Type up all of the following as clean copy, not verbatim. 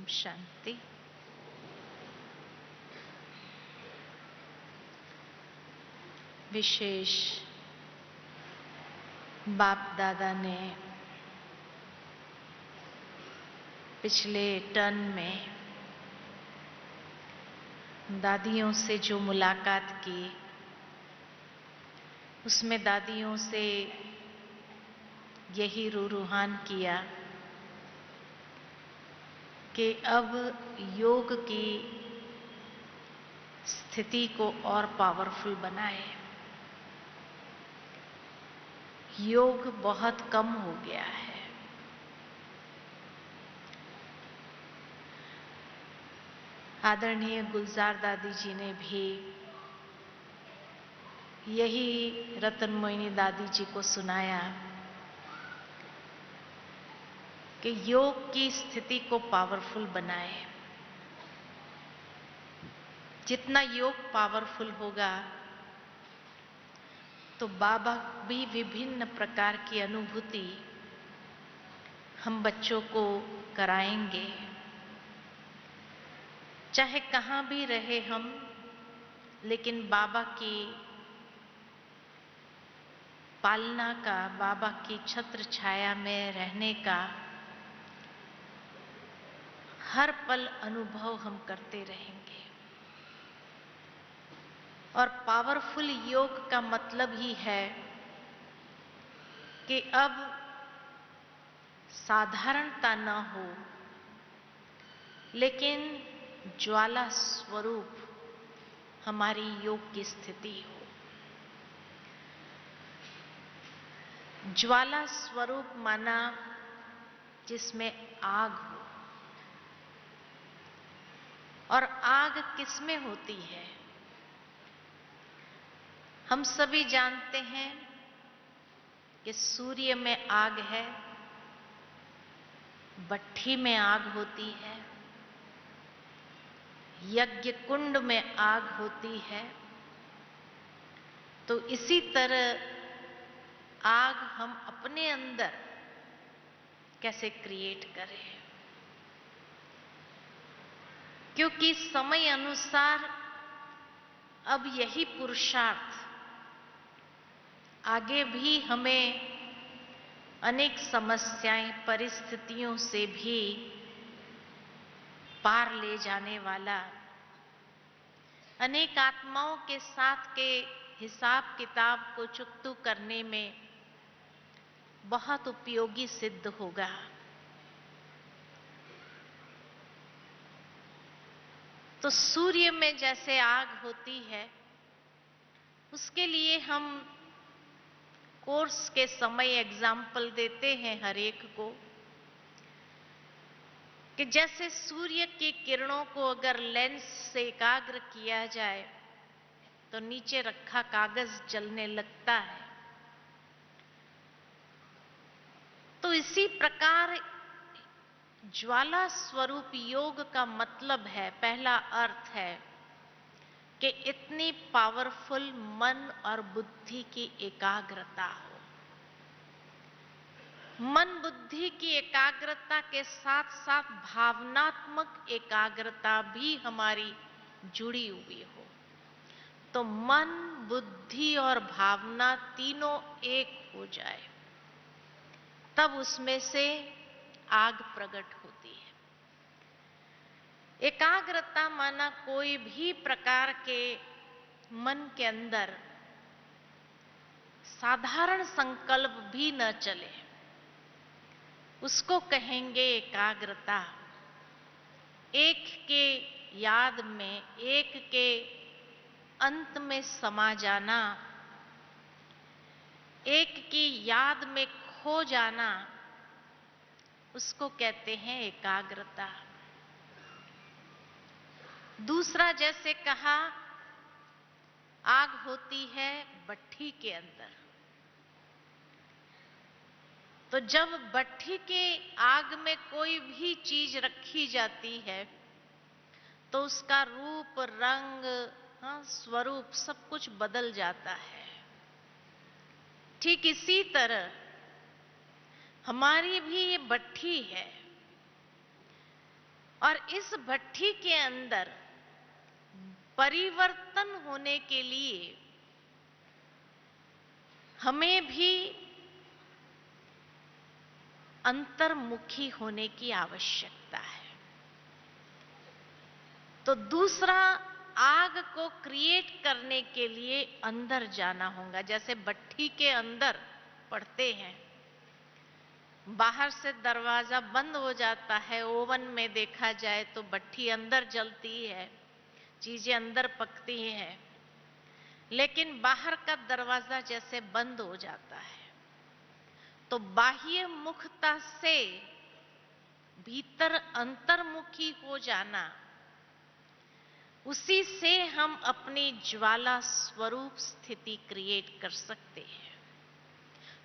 ओम शांति। विशेष बाप दादा ने पिछले टर्न में दादियों से जो मुलाकात की, उसमें दादियों से यही रूहान किया कि अब योग की स्थिति को और पावरफुल बनाए। योग बहुत कम हो गया है। आदरणीय गुलजार दादी जी ने भी यही रतन मोहिनी दादी जी को सुनाया कि योग की स्थिति को पावरफुल बनाए। जितना योग पावरफुल होगा तो बाबा भी विभिन्न प्रकार की अनुभूति हम बच्चों को कराएंगे। चाहे कहाँ भी रहे हम, लेकिन बाबा की पालना का, बाबा की छत्र छाया में रहने का हर पल अनुभव हम करते रहेंगे। और पावरफुल योग का मतलब ही है कि अब साधारणता न हो, लेकिन ज्वाला स्वरूप हमारी योग की स्थिति हो। ज्वाला स्वरूप माना जिसमें आग हो। और आग किसमें होती है? हम सभी जानते हैं कि सूर्य में आग है, भट्ठी में आग होती है, यज्ञ कुंड में आग होती है। तो इसी तरह आग हम अपने अंदर कैसे क्रिएट करें? क्योंकि समय अनुसार अब यही पुरुषार्थ आगे भी हमें अनेक समस्याएं, परिस्थितियों से भी पार ले जाने वाला, अनेक आत्माओं के साथ के हिसाब किताब को चुकतू करने में बहुत उपयोगी सिद्ध होगा। तो सूर्य में जैसे आग होती है, उसके लिए हम कोर्स के समय एग्जाम्पल देते हैं हर एक को कि जैसे सूर्य की किरणों को अगर लेंस से एकाग्र किया जाए तो नीचे रखा कागज जलने लगता है। तो इसी प्रकार ज्वाला स्वरूप योग का मतलब है, पहला अर्थ है कि इतनी पावरफुल मन और बुद्धि की एकाग्रता हो। मन बुद्धि की एकाग्रता के साथ साथ भावनात्मक एकाग्रता भी हमारी जुड़ी हुई हो। तो मन, बुद्धि और भावना तीनों एक हो जाए, तब उसमें से आग प्रकट होती है। एकाग्रता माना कोई भी प्रकार के मन के अंदर साधारण संकल्प भी न चले, उसको कहेंगे एकाग्रता। एक के याद में, एक के अंत में समा जाना, एक की याद में खो जाना, उसको कहते हैं एकाग्रता। दूसरा, जैसे कहा, आग होती है भट्ठी के अंदर। तो जब भट्ठी के आग में कोई भी चीज रखी जाती है तो उसका रूप, रंग, स्वरूप सब कुछ बदल जाता है। ठीक इसी तरह हमारी भी ये भट्ठी है। और इस भट्ठी के अंदर परिवर्तन होने के लिए हमें भी अंतर्मुखी होने की आवश्यकता है। तो दूसरा, आग को क्रिएट करने के लिए अंदर जाना होगा। जैसे भट्ठी के अंदर पड़ते हैं, बाहर से दरवाजा बंद हो जाता है, ओवन में देखा जाए तो भट्ठी अंदर जलती है, चीजें अंदर पकती हैं, लेकिन बाहर का दरवाजा जैसे बंद हो जाता है। तो बाह्य मुखता से भीतर अंतर्मुखी हो जाना, उसी से हम अपनी ज्वाला स्वरूप स्थिति क्रिएट कर सकते हैं।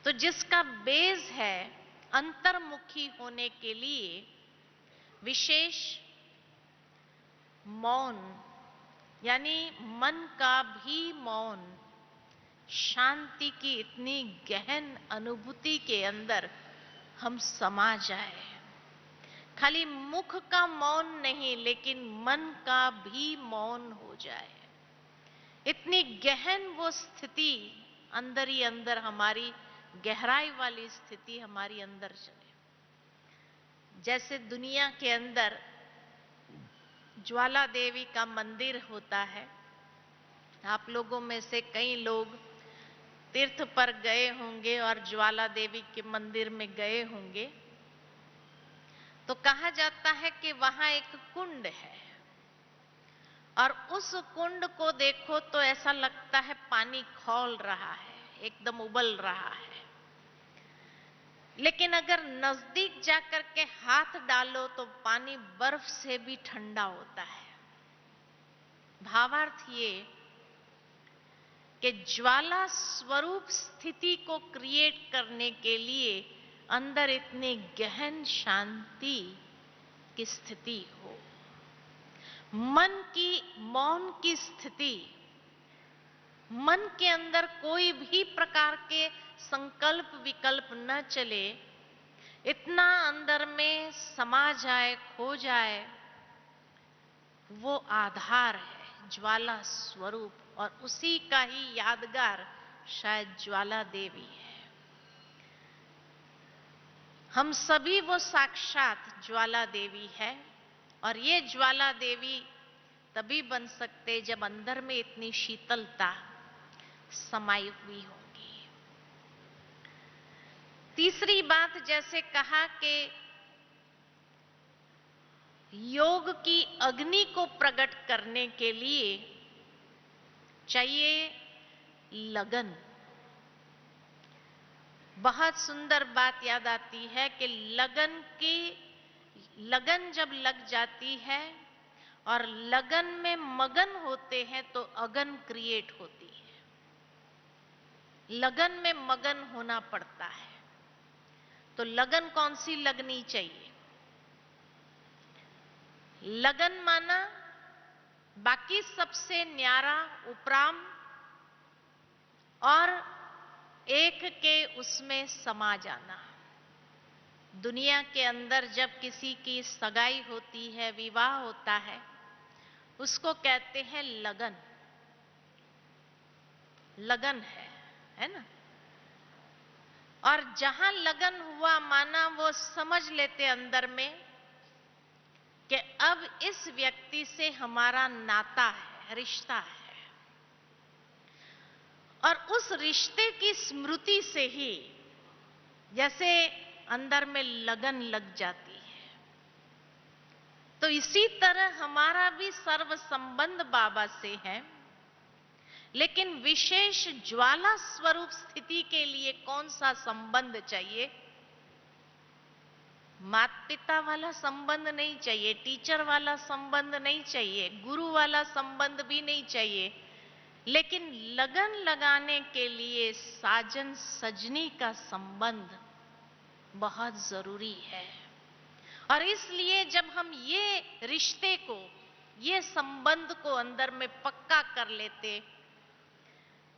तो जिसका बेस है अंतर्मुखी होने के लिए विशेष मौन, यानी मन का भी मौन, शांति की इतनी गहन अनुभूति के अंदर हम समा जाए। खाली मुख का मौन नहीं, लेकिन मन का भी मौन हो जाए। इतनी गहन वो स्थिति अंदर ही अंदर, हमारी गहराई वाली स्थिति हमारी अंदर चले। जैसे दुनिया के अंदर ज्वाला देवी का मंदिर होता है, आप लोगों में से कई लोग तीर्थ पर गए होंगे और ज्वाला देवी के मंदिर में गए होंगे। तो कहा जाता है कि वहां एक कुंड है और उस कुंड को देखो तो ऐसा लगता है पानी खौल रहा है, एकदम उबल रहा है। लेकिन अगर नजदीक जाकर के हाथ डालो तो पानी बर्फ से भी ठंडा होता है। भावार्थ ये कि ज्वाला स्वरूप स्थिति को क्रिएट करने के लिए अंदर इतनी गहन शांति की स्थिति हो, मन की मौन की स्थिति, मन के अंदर कोई भी प्रकार के संकल्प विकल्प न चले, इतना अंदर में समा जाए, खो जाए, वो आधार है ज्वाला स्वरूप, और उसी का ही यादगार शायद ज्वाला देवी है। हम सभी वो साक्षात ज्वाला देवी है, और ये ज्वाला देवी तभी बन सकते जब अंदर में इतनी शीतलता समाई हुई होगी। तीसरी बात, जैसे कहा कि योग की अग्नि को प्रकट करने के लिए चाहिए लगन। बहुत सुंदर बात याद आती है कि लगन जब लग जाती है और लगन में मगन होते हैं तो अगन क्रिएट होती है। लगन में मगन होना पड़ता है। तो लगन कौन सी लगनी चाहिए? लगन माना बाकी सबसे न्यारा, उपराम और एक के उसमें समा जाना। दुनिया के अंदर जब किसी की सगाई होती है, विवाह होता है, उसको कहते हैं लगन। लगन है ना? और जहां लगन हुआ, माना वो समझ लेते अंदर में कि अब इस व्यक्ति से हमारा नाता है, रिश्ता है, और उस रिश्ते की स्मृति से ही जैसे अंदर में लगन लग जाती है। तो इसी तरह हमारा भी सर्व संबंध बाबा से है, लेकिन विशेष ज्वाला स्वरूप स्थिति के लिए कौन सा संबंध चाहिए? माता पिता वाला संबंध नहीं चाहिए, टीचर वाला संबंध नहीं चाहिए, गुरु वाला संबंध भी नहीं चाहिए, लेकिन लगन लगाने के लिए साजन सजनी का संबंध बहुत जरूरी है। और इसलिए जब हम ये रिश्ते को, ये संबंध को अंदर में पक्का कर लेते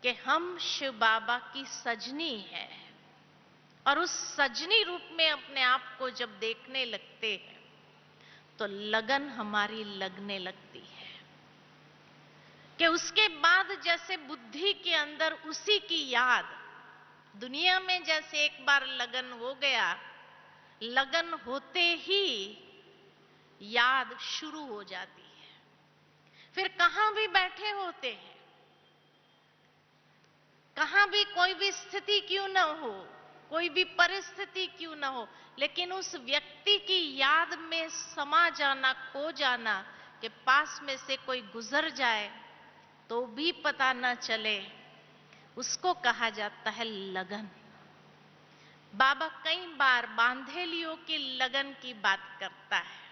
कि हम शिव बाबा की सजनी है, और उस सजनी रूप में अपने आप को जब देखने लगते हैं, तो लगन हमारी लगने लगती है कि उसके बाद जैसे बुद्धि के अंदर उसी की याद, दुनिया में जैसे एक बार लगन हो गया, लगन होते ही याद शुरू हो जाती है। फिर कहां भी बैठे होते हैं, कहां भी कोई भी स्थिति क्यों न हो, कोई भी परिस्थिति क्यों न हो, लेकिन उस व्यक्ति की याद में समा जाना, खो जाना, कि पास में से कोई गुजर जाए तो भी पता न चले, उसको कहा जाता है लगन। बाबा कई बार बांधेलियों की लगन की बात करता है,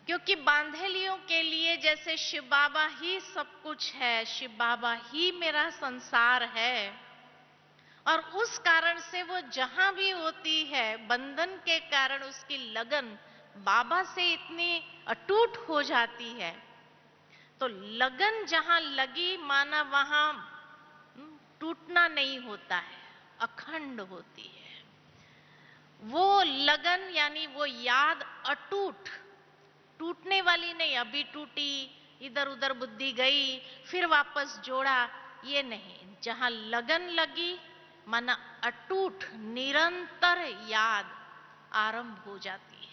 क्योंकि बांधेलियों के लिए जैसे शिव बाबा ही सब कुछ है, शिव बाबा ही मेरा संसार है, और उस कारण से वो जहां भी होती है, बंधन के कारण उसकी लगन बाबा से इतनी अटूट हो जाती है। तो लगन जहां लगी माना वहां टूटना नहीं होता है, अखंड होती है। वो लगन यानी वो याद अटूट, टूटने वाली नहीं, अभी टूटी, इधर उधर बुद्धि गई, फिर वापस जोड़ा, ये नहीं। जहां लगन लगी माना अटूट निरंतर याद आरंभ हो जाती है,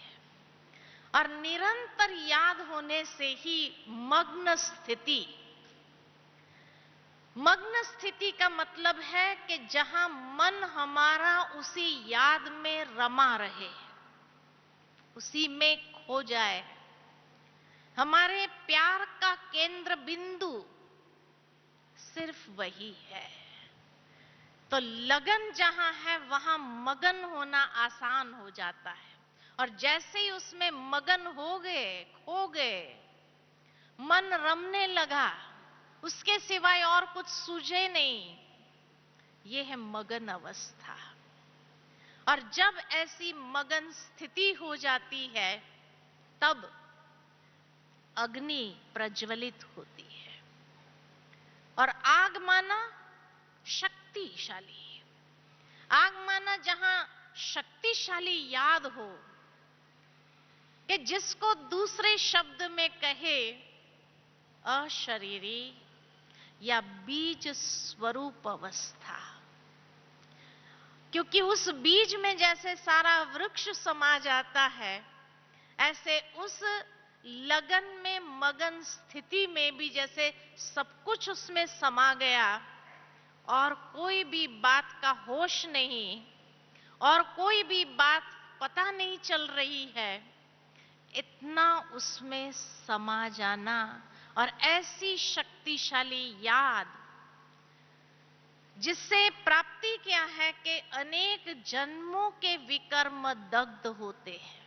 और निरंतर याद होने से ही मग्न स्थिति, मग्न स्थिति का मतलब है कि जहां मन हमारा उसी याद में रमा रहे, उसी में खो जाए, हमारे प्यार का केंद्र बिंदु सिर्फ वही है। तो लगन जहां है वहां मगन होना आसान हो जाता है, और जैसे ही उसमें मगन हो गए, खो गए, मन रमने लगा, उसके सिवाय और कुछ सूझे नहीं, ये है मगन अवस्था। और जब ऐसी मगन स्थिति हो जाती है तब अग्नि प्रज्वलित होती है, और आग माना शक्तिशाली, आग माना जहां शक्तिशाली याद हो, कि जिसको दूसरे शब्द में कहे अशरीरी या बीज स्वरूप अवस्था, क्योंकि उस बीज में जैसे सारा वृक्ष समा जाता है, ऐसे उस लगन में मगन स्थिति में भी जैसे सब कुछ उसमें समा गया, और कोई भी बात का होश नहीं, और कोई भी बात पता नहीं चल रही है, इतना उसमें समा जाना, और ऐसी शक्तिशाली याद जिससे प्राप्ति क्या है कि अनेक जन्मों के विकर्म दग्ध होते हैं।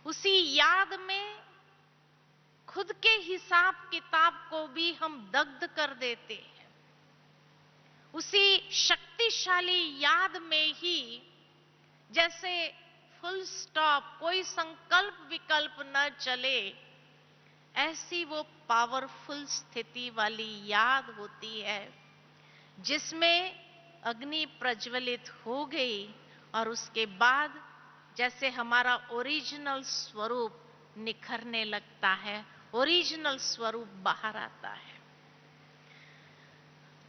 उसी याद में खुद के हिसाब किताब को भी हम दग्ध कर देते हैं। उसी शक्तिशाली याद में ही जैसे फुल स्टॉप, कोई संकल्प विकल्प न चले, ऐसी वो पावरफुल स्थिति वाली याद होती है जिसमें अग्नि प्रज्वलित हो गई, और उसके बाद जैसे हमारा ओरिजिनल स्वरूप निखरने लगता है, ओरिजिनल स्वरूप बाहर आता है।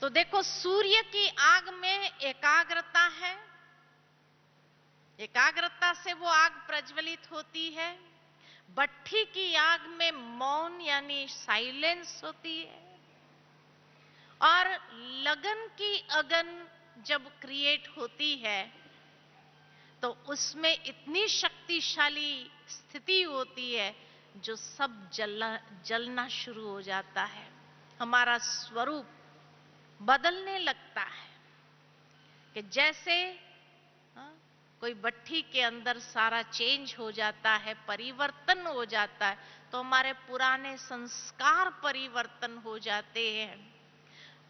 तो देखो, सूर्य की आग में एकाग्रता है, एकाग्रता से वो आग प्रज्वलित होती है। भट्ठी की आग में मौन यानी साइलेंस होती है, और लगन की अगन जब क्रिएट होती है तो उसमें इतनी शक्तिशाली स्थिति होती है जो सब जलना शुरू हो जाता है, हमारा स्वरूप बदलने लगता है। कि जैसे कोई भट्ठी के अंदर सारा चेंज हो जाता है, परिवर्तन हो जाता है, तो हमारे पुराने संस्कार परिवर्तन हो जाते हैं,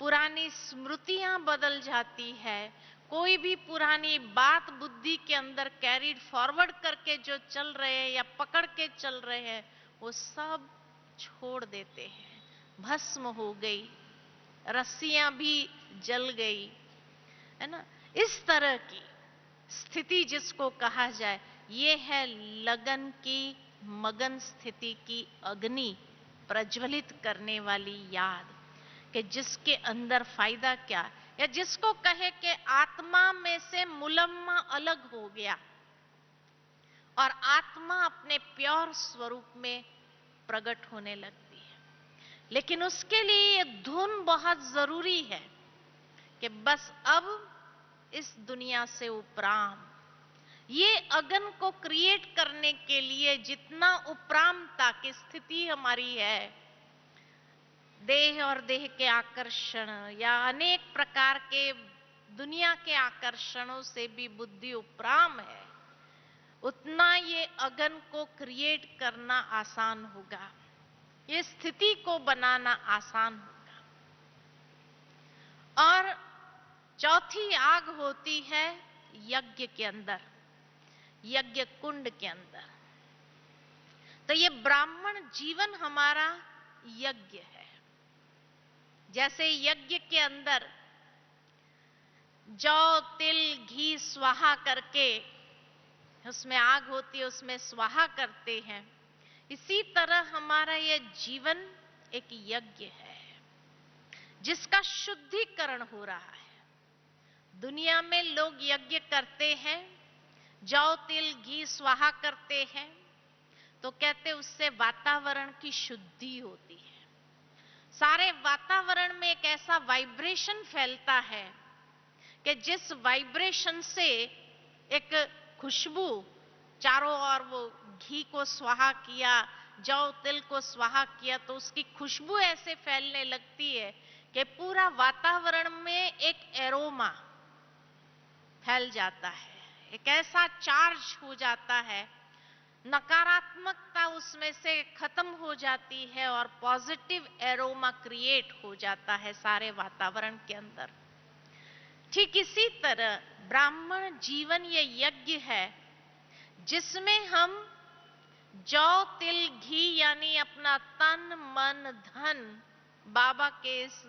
पुरानी स्मृतियां बदल जाती है, कोई भी पुरानी बात बुद्धि के अंदर कैरीड फॉरवर्ड करके जो चल रहे हैं या पकड़ के चल रहे हैं, वो सब छोड़ देते हैं, भस्म हो गई, रस्सियां भी जल गई, है ना। इस तरह की स्थिति जिसको कहा जाए, ये है लगन की मगन स्थिति की अग्नि प्रज्वलित करने वाली याद, कि जिसके अंदर फायदा क्या, या जिसको कहे कि आत्मा में से मुलम्मा अलग हो गया और आत्मा अपने प्योर स्वरूप में प्रकट होने लगती है। लेकिन उसके लिए ये धुन बहुत जरूरी है कि बस अब इस दुनिया से उपराम, ये अगन को क्रिएट करने के लिए जितना उपरामता की स्थिति हमारी है, देह और देह के आकर्षण या अनेक प्रकार के दुनिया के आकर्षणों से भी बुद्धि उपराम है, उतना ये अगन को क्रिएट करना आसान होगा, ये स्थिति को बनाना आसान होगा। और चौथी आग होती है यज्ञ के अंदर, यज्ञ कुंड के अंदर। तो ये ब्राह्मण जीवन हमारा यज्ञ है। जैसे यज्ञ के अंदर जौ तिल घी स्वाहा करके उसमें आग होती है, उसमें स्वाहा करते हैं, इसी तरह हमारा ये जीवन एक यज्ञ है जिसका शुद्धिकरण हो रहा है। दुनिया में लोग यज्ञ करते हैं, जौ तिल घी स्वाहा करते हैं, तो कहते उससे वातावरण की शुद्धि होती है। सारे वातावरण में एक ऐसा वाइब्रेशन फैलता है कि जिस वाइब्रेशन से एक खुशबू, चारों ओर वो घी को स्वाहा किया, जौ तिल को स्वाहा किया, तो उसकी खुशबू ऐसे फैलने लगती है कि पूरा वातावरण में एक एरोमा फैल जाता है, एक ऐसा चार्ज हो जाता है, नकारात्मकता उसमें से खत्म हो जाती है और पॉजिटिव एरोमा क्रिएट हो जाता है सारे वातावरण के अंदर। ठीक इसी तरह ब्राह्मण जीवन ये यज्ञ है जिसमें हम जौ तिल घी यानी अपना तन मन धन बाबा के इस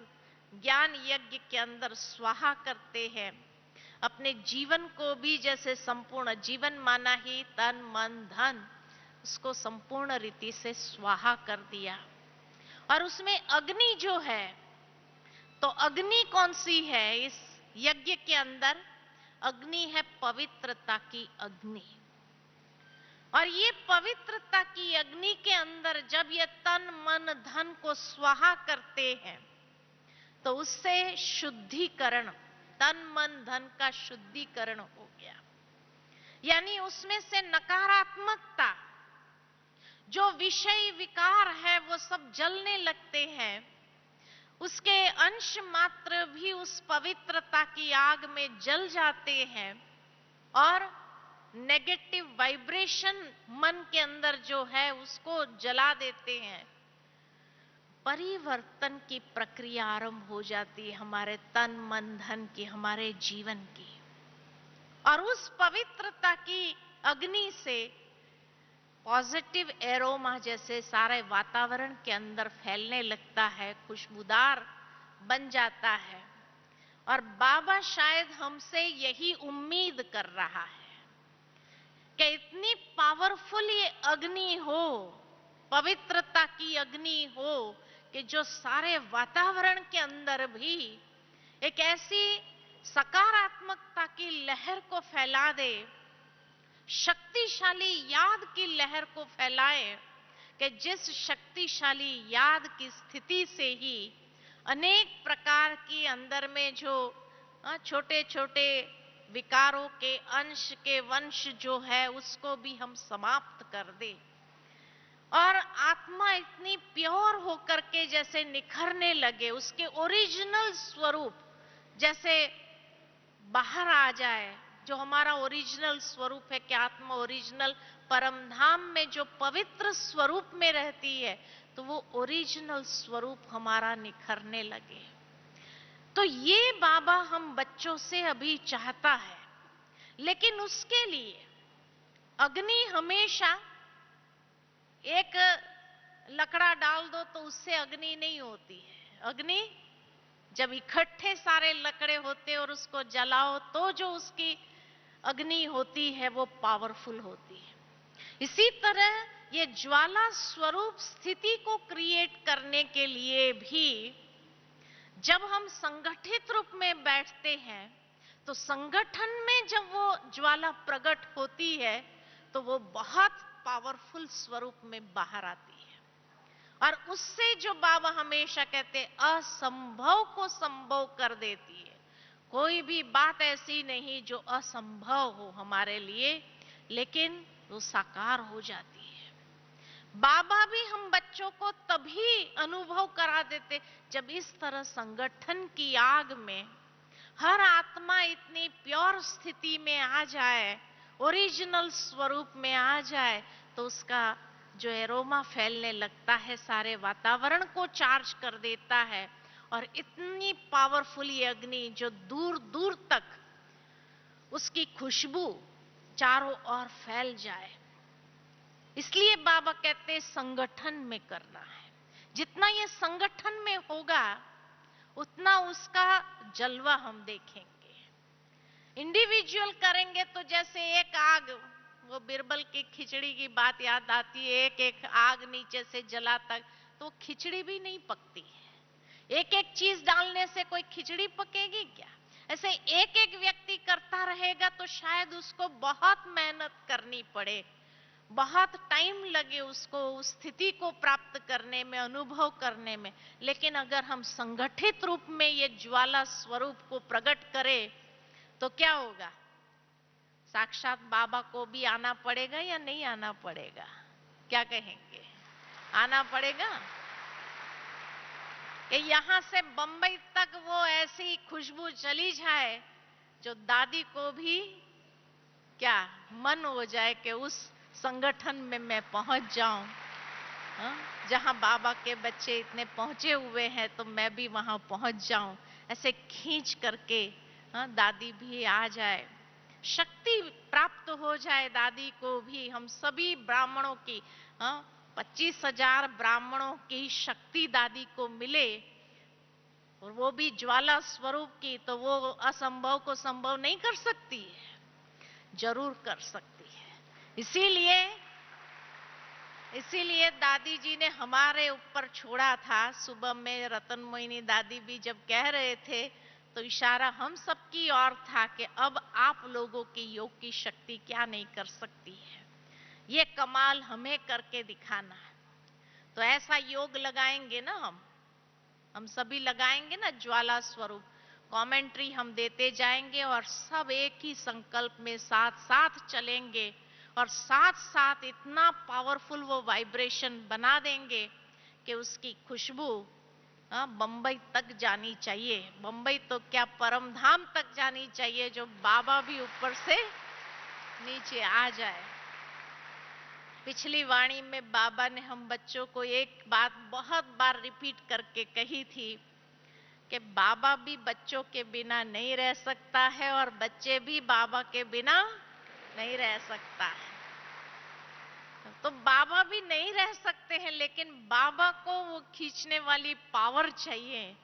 ज्ञान यज्ञ के अंदर स्वाहा करते हैं। अपने जीवन को भी जैसे संपूर्ण जीवन माना ही तन मन धन, उसको संपूर्ण रीति से स्वाहा कर दिया। और उसमें अग्नि जो है, तो अग्नि कौन सी है इस यज्ञ के अंदर? अग्नि है पवित्रता की अग्नि। और ये पवित्रता की अग्नि के अंदर जब ये तन मन धन को स्वाहा करते हैं तो उससे शुद्धिकरण, तन मन धन का शुद्धिकरण हो गया। यानी उसमें से नकारात्मकता, जो विषय विकार है, वो सब जलने लगते हैं। उसके अंश मात्र भी उस पवित्रता की आग में जल जाते हैं और नेगेटिव वाइब्रेशन मन के अंदर जो है उसको जला देते हैं। परिवर्तन की प्रक्रिया आरंभ हो जाती है हमारे तन मन धन की, हमारे जीवन की। और उस पवित्रता की अग्नि से पॉजिटिव एरोमा जैसे सारे वातावरण के अंदर फैलने लगता है, खुशबूदार बन जाता है। और बाबा शायद हमसे यही उम्मीद कर रहा है कि इतनी पावरफुल ये अग्नि हो, पवित्रता की अग्नि हो, कि जो सारे वातावरण के अंदर भी एक ऐसी सकारात्मकता की लहर को फैला दे, शक्तिशाली याद की लहर को फैलाए, कि जिस शक्तिशाली याद की स्थिति से ही अनेक प्रकार की अंदर में जो छोटे छोटे विकारों के अंश के वंश जो है उसको भी हम समाप्त कर दे और आत्मा इतनी प्योर होकर के जैसे निखरने लगे, उसके ओरिजिनल स्वरूप जैसे बाहर आ जाए। जो हमारा ओरिजिनल स्वरूप है कि आत्मा ओरिजिनल परम धाम में जो पवित्र स्वरूप में रहती है, तो वो ओरिजिनल स्वरूप हमारा निखरने लगे। तो ये बाबा हम बच्चों से अभी चाहता है, लेकिन उसके लिए अग्नि हमेशा एक लकड़ा डाल दो तो उससे अग्नि नहीं होती है। अग्नि जब इकट्ठे सारे लकड़े होते और उसको जलाओ तो जो उसकी अग्नि होती है वो पावरफुल होती है। इसी तरह ये ज्वाला स्वरूप स्थिति को क्रिएट करने के लिए भी जब हम संगठित रूप में बैठते हैं तो संगठन में जब वो ज्वाला प्रकट होती है तो वो बहुत पावरफुल स्वरूप में बाहर आती है और उससे जो बाबा हमेशा कहते असंभव को संभव कर देती है। कोई भी बात ऐसी नहीं जो असंभव हो हमारे लिए, लेकिन वो साकार हो जाती है। बाबा भी हम बच्चों को तभी अनुभव करा देते जब इस तरह संगठन की आग में हर आत्मा इतनी प्योर स्थिति में आ जाए, ओरिजिनल स्वरूप में आ जाए, तो उसका जो एरोमा फैलने लगता है सारे वातावरण को चार्ज कर देता है और इतनी पावरफुल ये अग्नि जो दूर दूर तक उसकी खुशबू चारों ओर फैल जाए। इसलिए बाबा कहते संगठन में करना है। जितना ये संगठन में होगा उतना उसका जलवा हम देखेंगे। इंडिविजुअल करेंगे तो जैसे एक आग, वो बिरबल की खिचड़ी की बात याद आती है, एक एक आग नीचे से जला तक, तो खिचड़ी भी नहीं पकती है। एक एक चीज डालने से कोई खिचड़ी पकेगी क्या? ऐसे एक एक व्यक्ति करता रहेगा तो शायद उसको बहुत मेहनत करनी पड़े, बहुत टाइम लगे उसको उस स्थिति को प्राप्त करने में, अनुभव करने में। लेकिन अगर हम संगठित रूप में ये ज्वाला स्वरूप को प्रकट करें तो क्या होगा? साक्षात बाबा को भी आना पड़ेगा या नहीं आना पड़ेगा? क्या कहेंगे? आना पड़ेगा कि यहां से बंबई तक वो ऐसी खुशबू चली जाए जो दादी को भी क्या मन हो जाए कि उस संगठन में मैं पहुंच जाऊं, जहां बाबा के बच्चे इतने पहुंचे हुए हैं तो मैं भी वहां पहुंच जाऊं। ऐसे खींच करके दादी भी आ जाए, शक्ति प्राप्त हो जाए दादी को भी। हम सभी ब्राह्मणों की 25,000 ब्राह्मणों की शक्ति दादी को मिले और वो भी ज्वाला स्वरूप की, तो वो असंभव को संभव नहीं कर सकती है? जरूर कर सकती है। इसीलिए दादी जी ने हमारे ऊपर छोड़ा था। सुबह में रतन मोहिनी दादी भी जब कह रहे थे तो इशारा हम सबकी ओर था कि अब आप लोगों की योग की शक्ति क्या नहीं कर सकती है, ये कमाल हमें करके दिखाना है। तो ऐसा योग लगाएंगे ना, हम सभी लगाएंगे ना ज्वाला स्वरूप। कमेंट्री हम देते जाएंगे और सब एक ही संकल्प में साथ साथ चलेंगे और साथ साथ इतना पावरफुल वो वाइब्रेशन बना देंगे कि उसकी खुशबू बंबई तक जानी चाहिए। बंबई तो क्या, परम धाम तक जानी चाहिए, जो बाबा भी ऊपर से नीचे आ जाए। पिछली वाणी में बाबा ने हम बच्चों को एक बात बहुत बार रिपीट करके कही थी कि बाबा भी बच्चों के बिना नहीं रह सकता है और बच्चे भी बाबा के बिना नहीं रह सकता है। तो बाबा भी नहीं रह सकते हैं, लेकिन बाबा को वो खींचने वाली पावर चाहिए।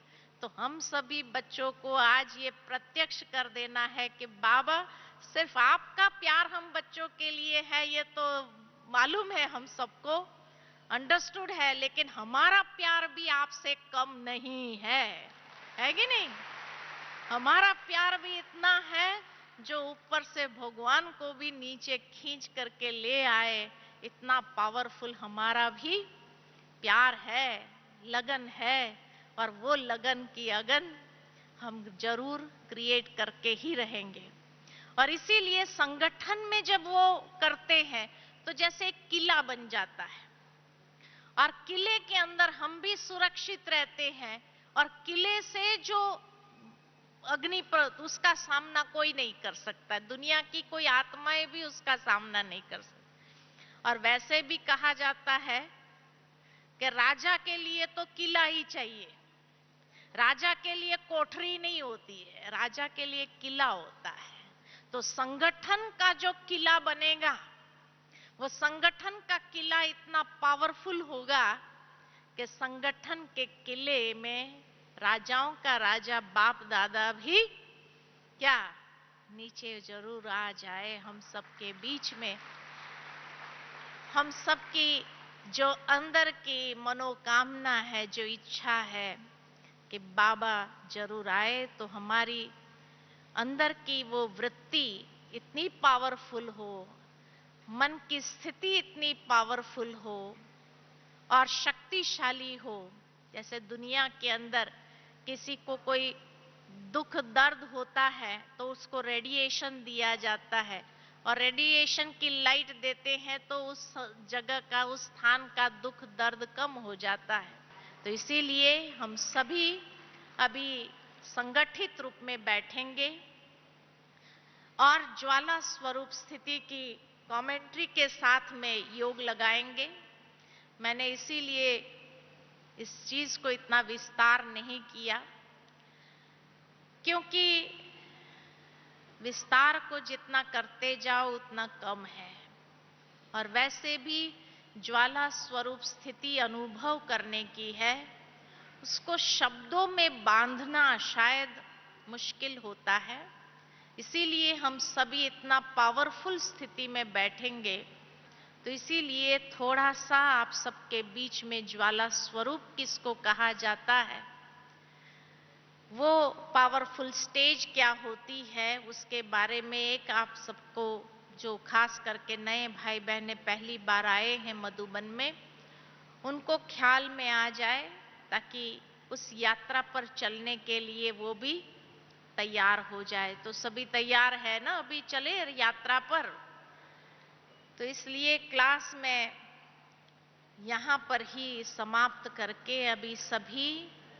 तो हम सभी बच्चों को आज ये प्रत्यक्ष कर देना है कि बाबा, सिर्फ आपका प्यार हम बच्चों के लिए है, ये तो मालूम है, हम सबको अंडरस्टूड है, लेकिन हमारा प्यार भी आपसे कम नहीं है कि नहीं? हमारा प्यार भी इतना है जो ऊपर से भगवान को भी नीचे खींच करके ले आए। इतना पावरफुल हमारा भी प्यार है, लगन है, और वो लगन की अगन हम जरूर क्रिएट करके ही रहेंगे। और इसीलिए संगठन में जब वो करते हैं तो जैसे एक किला बन जाता है और किले के अंदर हम भी सुरक्षित रहते हैं और किले से जो अग्नि पर, उसका सामना कोई नहीं कर सकता, दुनिया की कोई आत्माएं भी उसका सामना नहीं कर सकती। और वैसे भी कहा जाता है कि राजा के लिए तो किला ही चाहिए, राजा के लिए कोठरी नहीं होती है, राजा के लिए किला होता है। तो संगठन का जो किला बनेगा, वो संगठन का किला इतना पावरफुल होगा कि संगठन के किले में राजाओं का राजा बाप दादा भी क्या नीचे जरूर आ जाए हम सबके बीच में। हम सबकी जो अंदर की मनोकामना है, जो इच्छा है कि बाबा जरूर आए, तो हमारी अंदर की वो वृत्ति इतनी पावरफुल हो, मन की स्थिति इतनी पावरफुल हो और शक्तिशाली हो। जैसे दुनिया के अंदर किसी को कोई दुख दर्द होता है तो उसको रेडिएशन दिया जाता है, और रेडिएशन की लाइट देते हैं तो उस जगह का, उस स्थान का दुख दर्द कम हो जाता है। तो इसीलिए हम सभी अभी संगठित रूप में बैठेंगे और ज्वाला स्वरूप स्थिति की कमेंट्री के साथ में योग लगाएंगे। मैंने इसीलिए इस चीज को इतना विस्तार नहीं किया, क्योंकि विस्तार को जितना करते जाओ उतना कम है, और वैसे भी ज्वाला स्वरूप स्थिति अनुभव करने की है, उसको शब्दों में बांधना शायद मुश्किल होता है। इसीलिए हम सभी इतना पावरफुल स्थिति में बैठेंगे। तो इसीलिए थोड़ा सा आप सबके बीच में ज्वाला स्वरूप किसको कहा जाता है, वो पावरफुल स्टेज क्या होती है, उसके बारे में एक आप सबको, जो खास करके नए भाई बहनें पहली बार आए हैं मधुबन में, उनको ख्याल में आ जाए, ताकि उस यात्रा पर चलने के लिए वो भी तैयार हो जाए। तो सभी तैयार है ना, अभी चले यात्रा पर। तो इसलिए क्लास में यहाँ पर ही समाप्त करके अभी सभी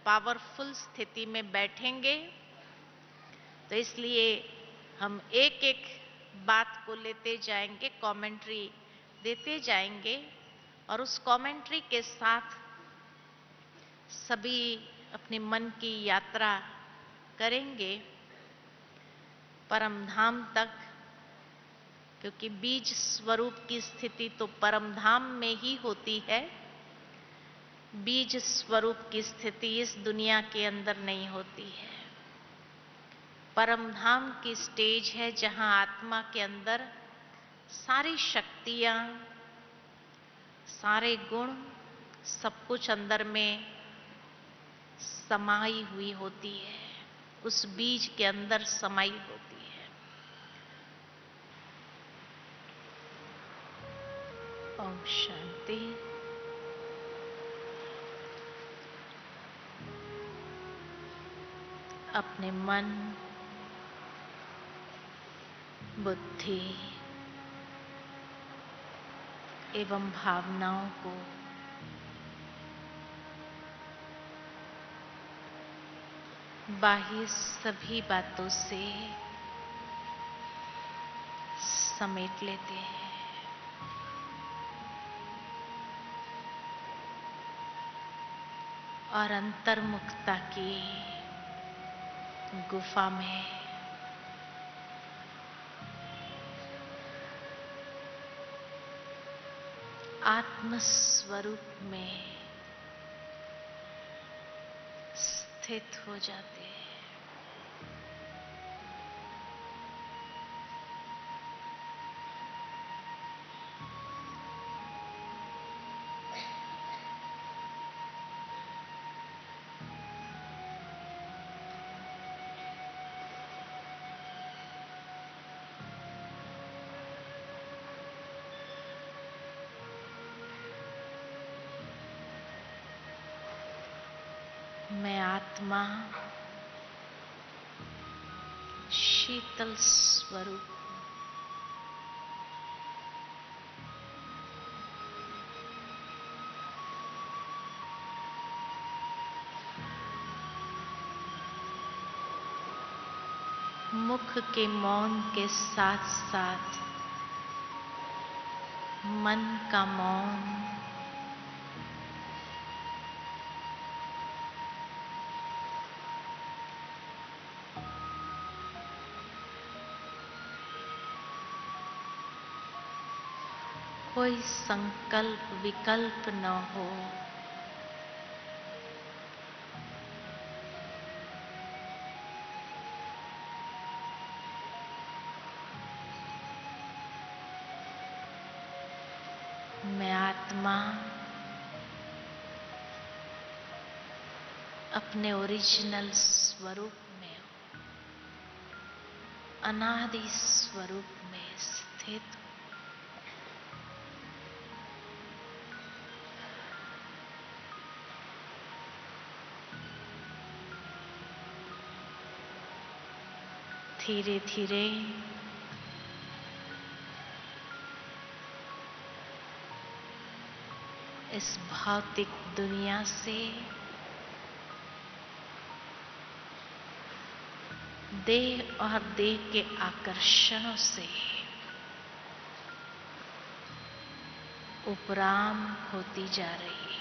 पावरफुल स्थिति में बैठेंगे। तो इसलिए हम एक एक बात को लेते जाएंगे, कमेंट्री देते जाएंगे, और उस कमेंट्री के साथ सभी अपने मन की यात्रा करेंगे परम धाम तक, क्योंकि बीज स्वरूप की स्थिति तो परम धाम में ही होती है। बीज स्वरूप की स्थिति इस दुनिया के अंदर नहीं होती है। परम धाम की स्टेज है जहां आत्मा के अंदर सारी शक्तियां, सारे गुण, सब कुछ अंदर में समाई हुई होती है, उस बीज के अंदर समाई होती है। ओम शांति। अपने मन, बुद्धि एवं भावनाओं को बाह्य सभी बातों से समेट लेते हैं, और अंतर्मुखता की गुफा में आत्म स्वरूप में स्थित हो जाते हैं। मैं आत्मा शीतल स्वरूप हूँ। मुख के मौन के साथ साथ मन का मौन कोई संकल्प विकल्प न हो, मैं आत्मा अपने ओरिजिनल स्वरूप में हूं, अनादि स्वरूप में स्थित हूं। धीरे धीरे इस भौतिक दुनिया से देह और देह के आकर्षणों से उपराम होती जा रही है।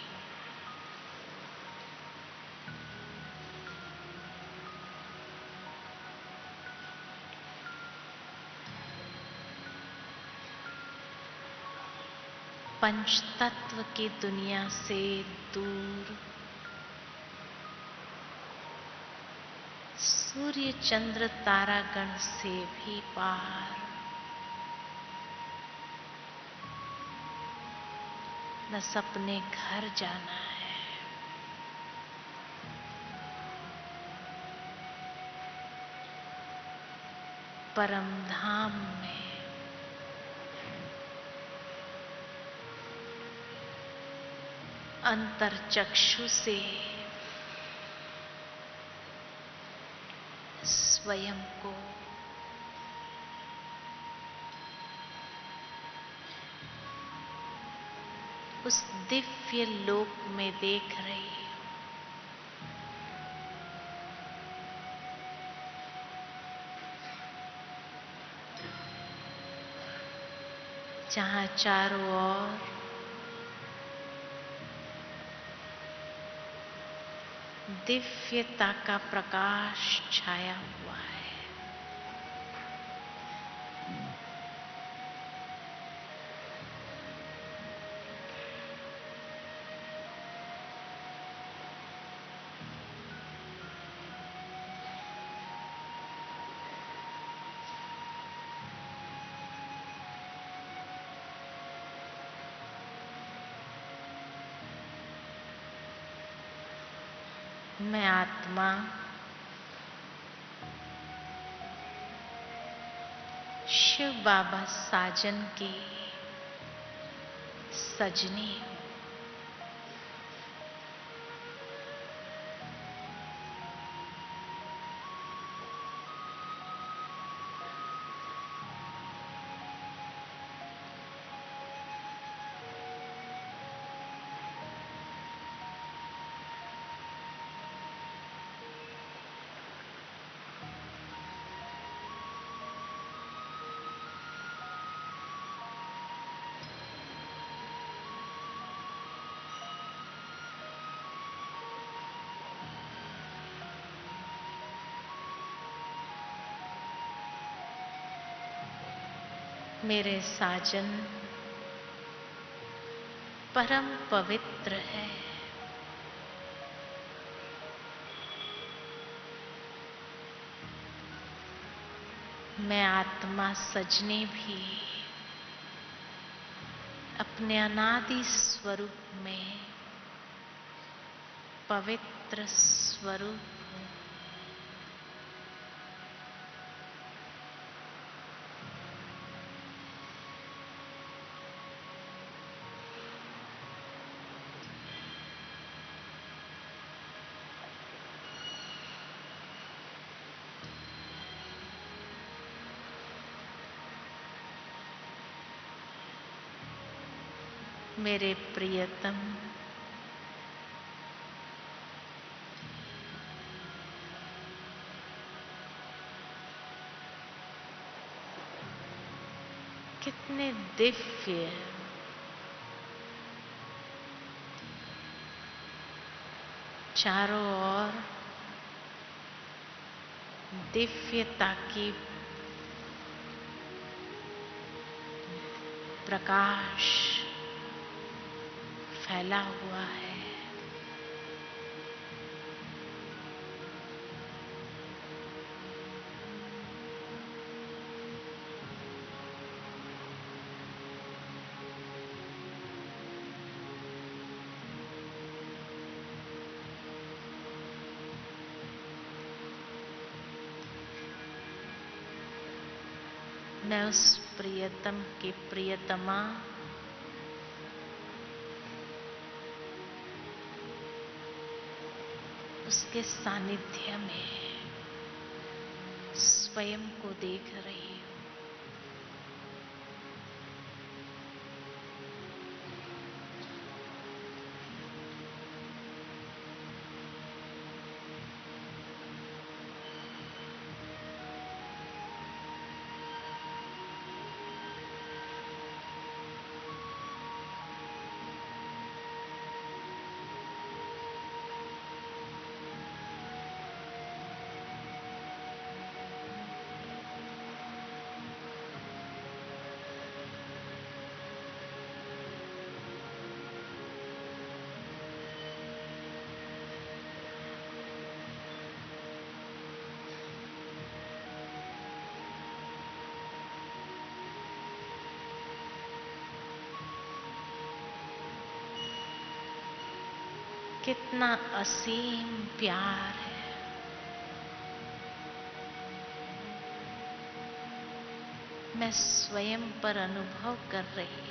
पंचतत्व की दुनिया से दूर सूर्य चंद्र तारागण से भी पार बस अपने घर जाना है। परम धाम में अंतरचक्षु से स्वयं को उस दिव्य लोक में देख रही हूं, जहां चारों ओर दिव्यता का प्रकाश छाया हुआ है। मैं आत्मा शिव बाबा साजन की सजनी हूं। मेरे साजन परम पवित्र है। मैं आत्मा सजनी भी अपने अनादि स्वरूप में पवित्र स्वरूप हूं। मेरे प्रियतम, कितने दिव्य चारों ओर दिव्यता की प्रकाश फैला हुआ है। मैं उस प्रियतम की प्रियतमा उसके सानिध्य में स्वयं को देख रही हूं। कितना असीम प्यार है। मैं स्वयं पर अनुभव कर रही हूं।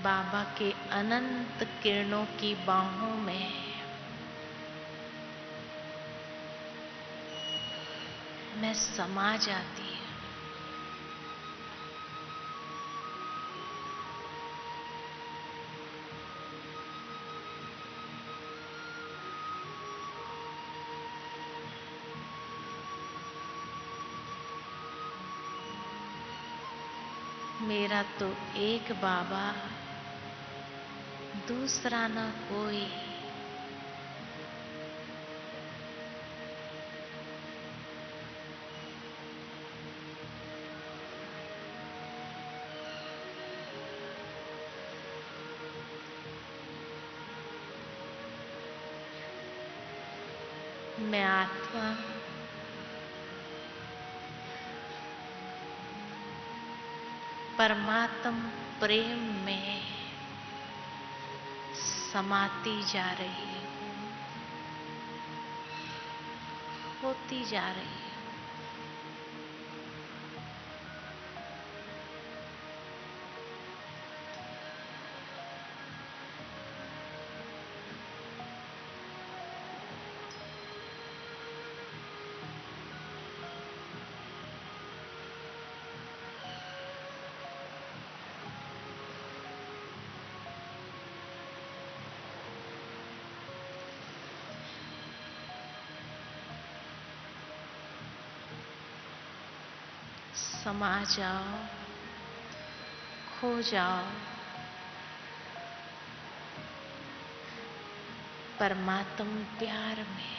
बाबा के अनंत किरणों की बाहों में मैं समा जाती हूं। मेरा तो एक बाबा, दूसरा न कोई। मैं आत्मा परमात्म प्रेम में समाती जा रही हूं, होती जा रही हूं। समा जाओ, खो जाओ परमात्म प्यार में।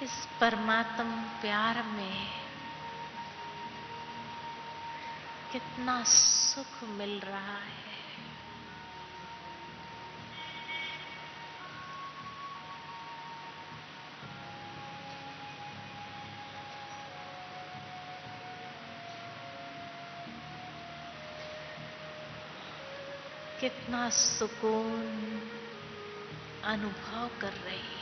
इस परमात्म प्यार में कितना सुख मिल रहा है। कितना सुकून अनुभव कर रही है।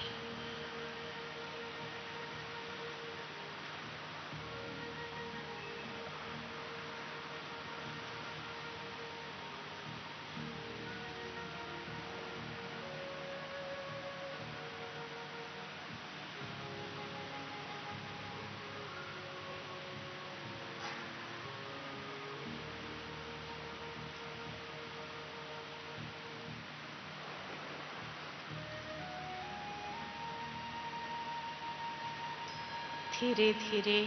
धीरे धीरे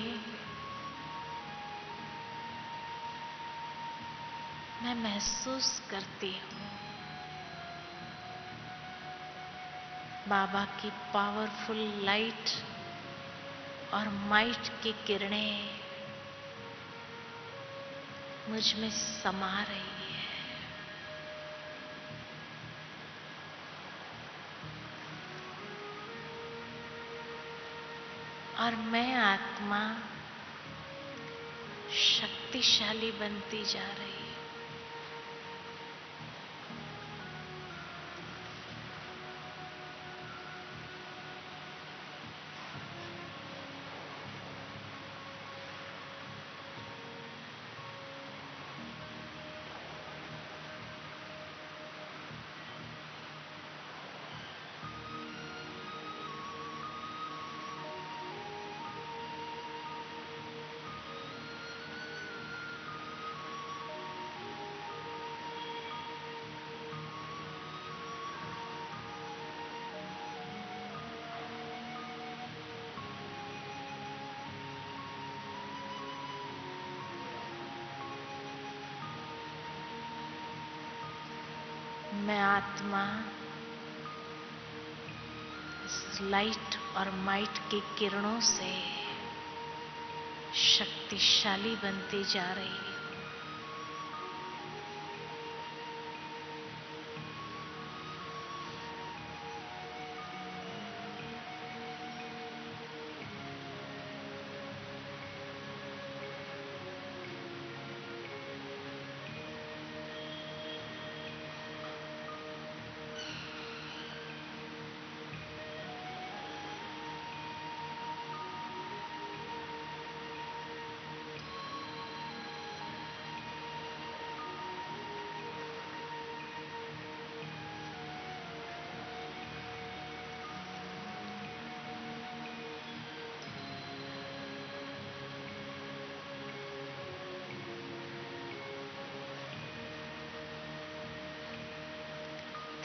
मैं महसूस करती हूँ बाबा की पावरफुल लाइट और माइट की किरणें मुझ में समा रही है। और मैं आत्मा शक्तिशाली बनती जा रही हूँ। मैं आत्मा इस लाइट और माइट की किरणों से शक्तिशाली बनती जा रही हूँ।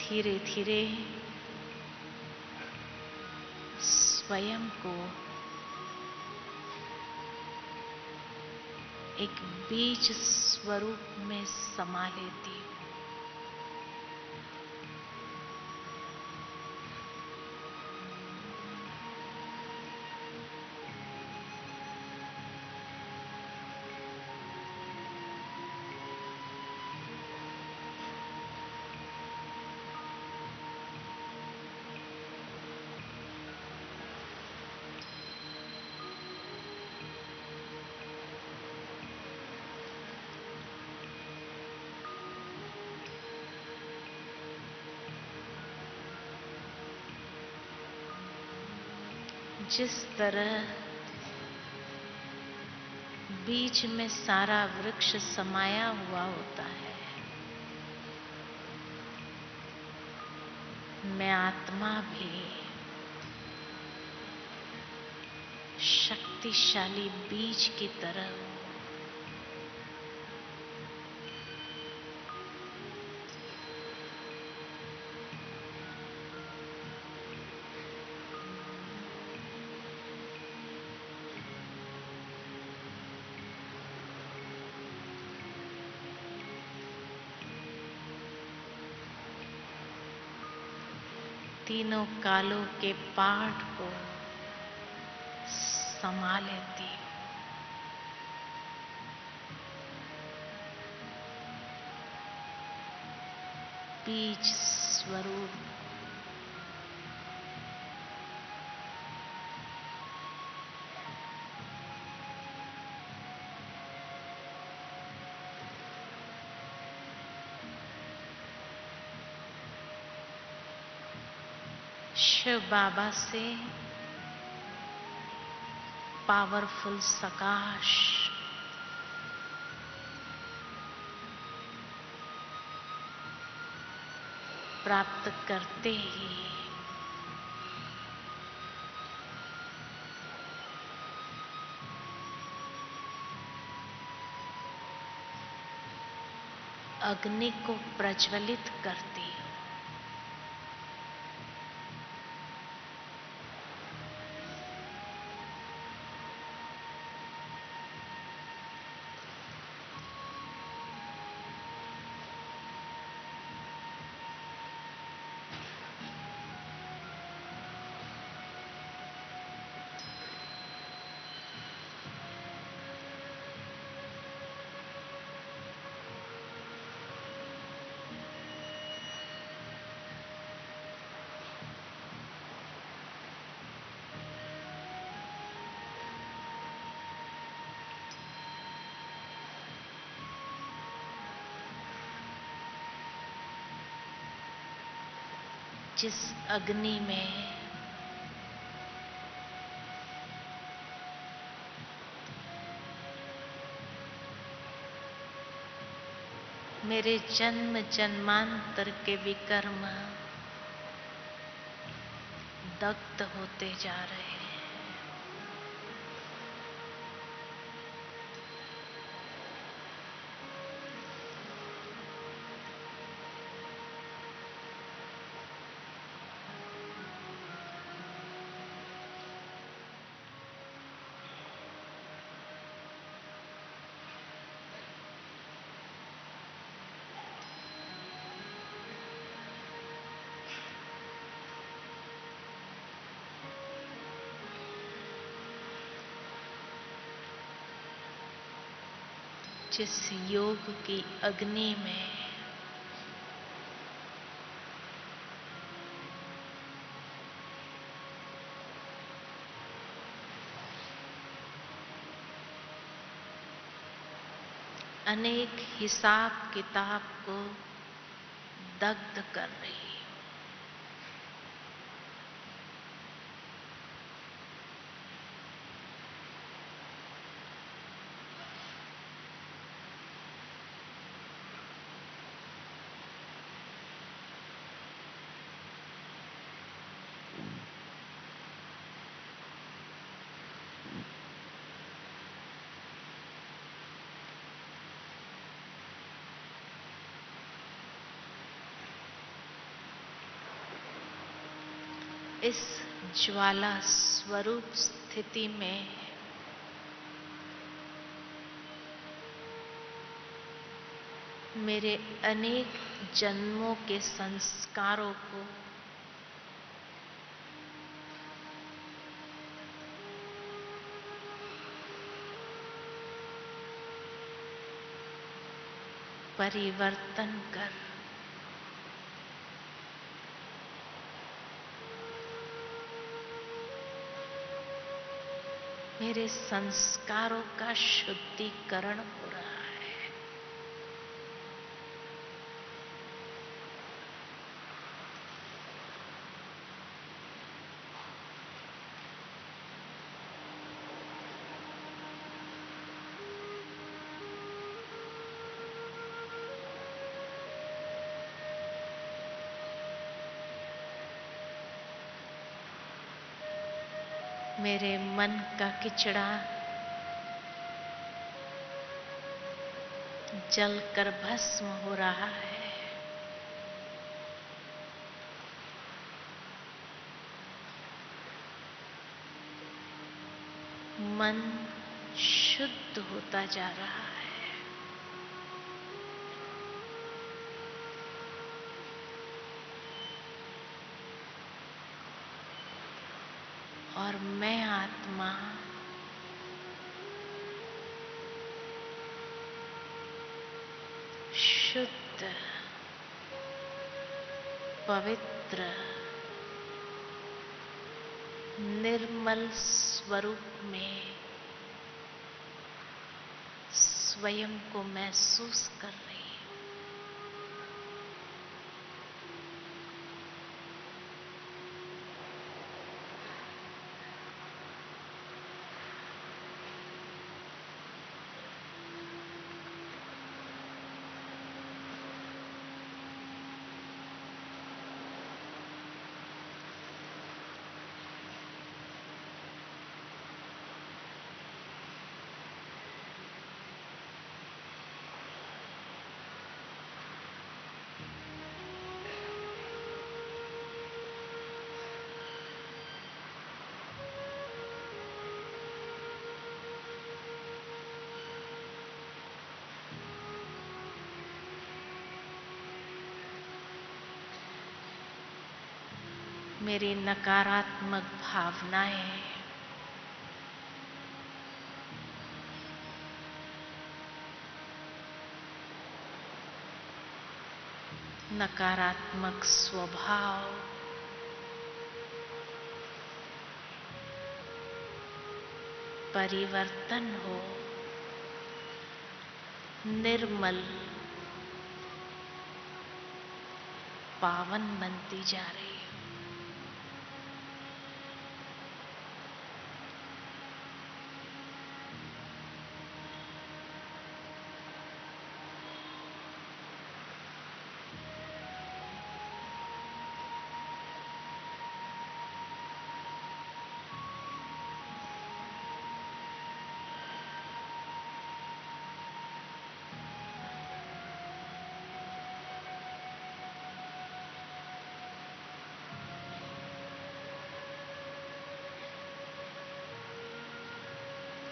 धीरे धीरे स्वयं को एक बीज स्वरूप में समा लेती हूँ। जिस तरह बीज में सारा वृक्ष समाया हुआ होता है, मैं आत्मा भी शक्तिशाली बीज की तरह हूँ। तीनों कालों के पाठ को समा लेती हूँ। बीज स्वरूप शिव बाबा से पावरफुल सकाश प्राप्त करते ही अग्नि को प्रज्वलित करती हूँ। जिस अग्नि में मेरे जन्म जन्मांतर के विकर्म दग्ध होते जा रहे हैं। जिस योग की अग्नि में अनेक हिसाब किताब को दग्ध कर रही हूं। इस ज्वाला स्वरूप स्थिति में मेरे अनेक जन्मों के संस्कारों को परिवर्तन कर मेरे संस्कारों का शुद्धिकरण हो रहा है। मेरे मन का किचड़ा जलकर भस्म हो रहा है। मन शुद्ध होता जा रहा है। और मैं आत्मा शुद्ध, पवित्र, निर्मल स्वरूप में स्वयं को महसूस कर रही हूं। मेरी नकारात्मक भावनाएं नकारात्मक स्वभाव परिवर्तन हो, निर्मल, पावन बनती जा रही हूं।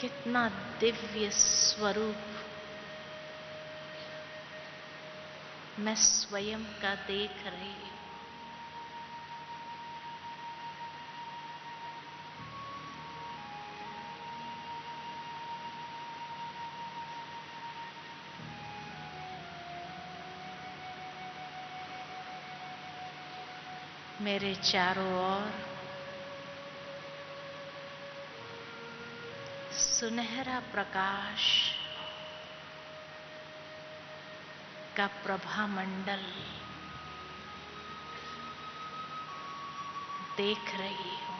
कितना दिव्य स्वरूप मैं स्वयं का देख रही हूं। मेरे चारों ओर सुनहरा प्रकाश का प्रभा मंडल देख रही हूं।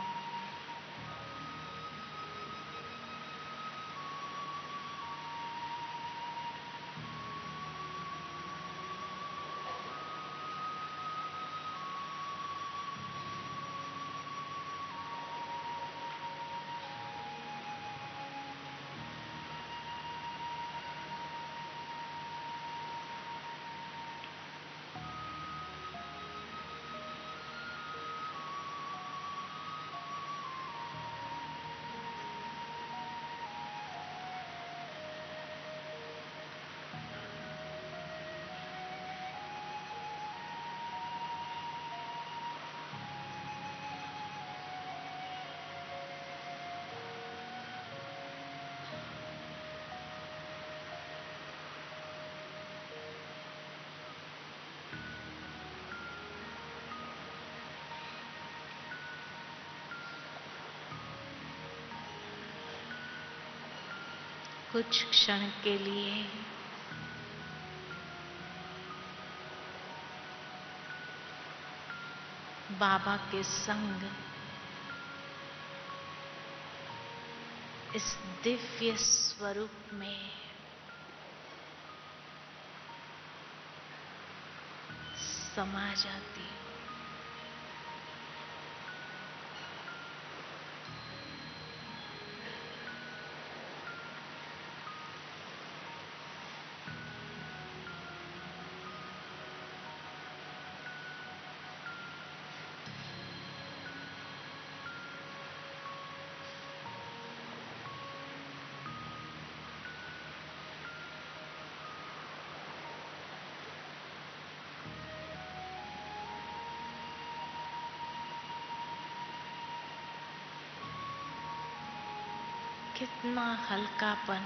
कुछ क्षण के लिए बाबा के संग इस दिव्य स्वरूप में समा जाती हूं। कितना हल्कापन,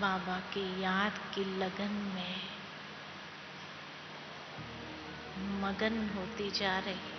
बाबा की याद की लगन में मगन होती जा रही है।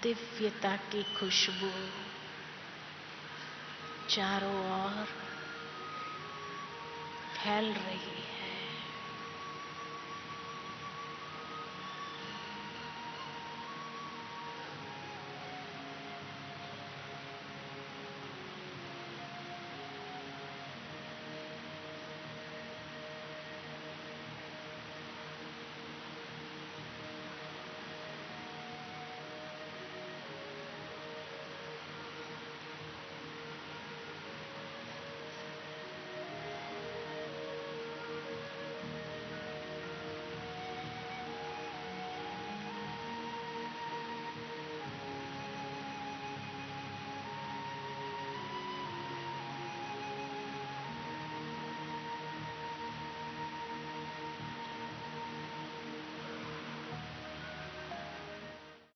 दिव्यता की खुशबू चारों ओर फैल रही है।